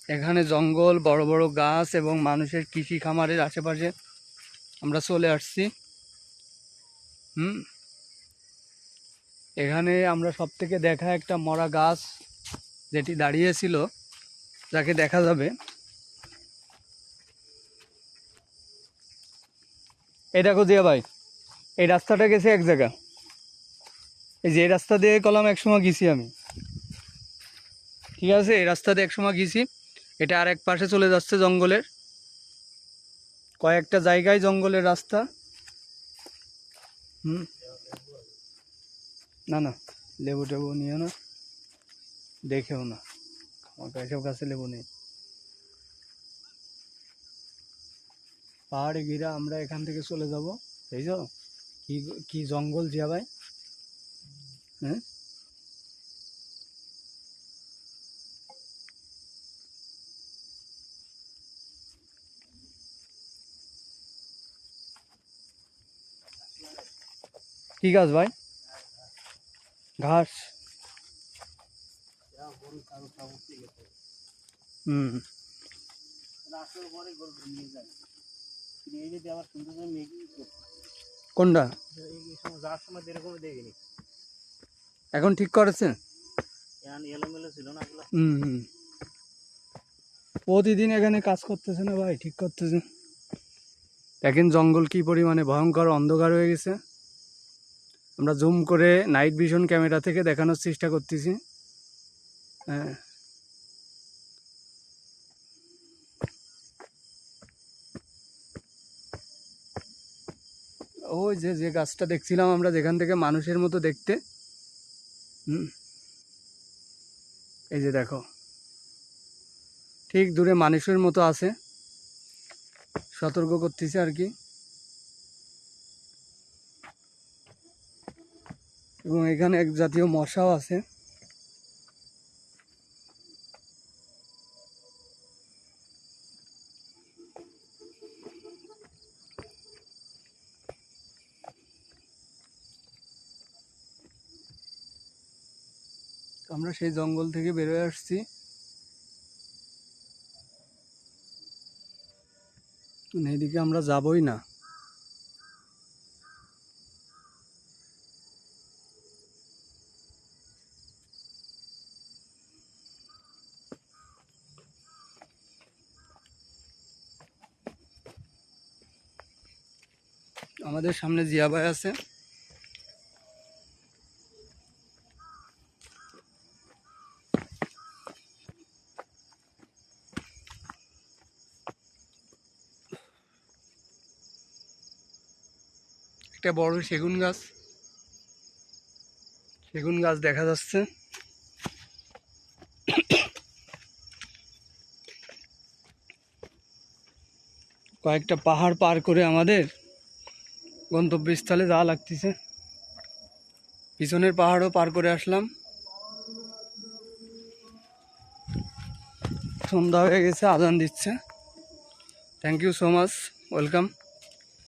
এখানে জঙ্গল, বড় বড় গাছ এবং মানুষের কৃষি খামারের আশেপাশে আমরা চলে আসছি। এখানে আমরা সবথেকে দেখা একটা মরা গাছ যেটি দাঁড়িয়েছিল, যাকে দেখা যাবে। এই দেখো জিয়া ভাই, এই রাস্তাটা গেছে এক জায়গা। এই যে রাস্তা দিয়ে কলাম একসময় গেছি আমি, ঠিক আছে? এই রাস্তা দিয়ে একসময় গেছি। এটা আর এক পাশে চলে যাচ্ছে জঙ্গলের, কয়েকটা জায়গায় জঙ্গলের রাস্তা। না না, লেবু টেবু নিও না, দেখেও না, আমার এসব গাছে লেবু নেই। পাহাড়ে ঘিরা আমরা এখান থেকে চলে যাব। এই যে কি কি জঙ্গল জিয়া ভাই। হ্যাঁ, কি গাছ ভাই? ঘাস। কোনটা এখন ঠিক করেছে? প্রতিদিন এখানে কাজ করতেছে না ভাই, ঠিক করতেছে। দেখেন জঙ্গল কি পরিমাণে ভয়ঙ্কর অন্ধকার হয়ে গেছে। আমরা জুম করে নাইট ভিশন ক্যামেরা থেকে দেখানোর চেষ্টা করতেছি। হ্যাঁ, ওই যে যে গাছটা দেখছিলাম আমরা, যেখান থেকে মানুষের মতো দেখতে। এই যে দেখো, ঠিক দূরে মানুষের মতো আছে, সতর্ক করতেছে আর কি। এবং এখানে এক জাতীয় মশাও আছে। আমরা সেই জঙ্গল থেকে বেরোয় আসছি। এদিকে আমরা যাবই না। আমাদের সামনে জিয়া ভাই আছে। একটা বড় সেগুন গাছ দেখা যাচ্ছে। কয়েকটা পাহাড় পার করে আমাদের গন্তব্যস্থলে যাওয়া লাগতেছে। পিছনের পাহাড়ও পার করে আসলাম। সন্ধ্যা হয়ে গেছে, আজান দিচ্ছে। Thank you so much, welcome.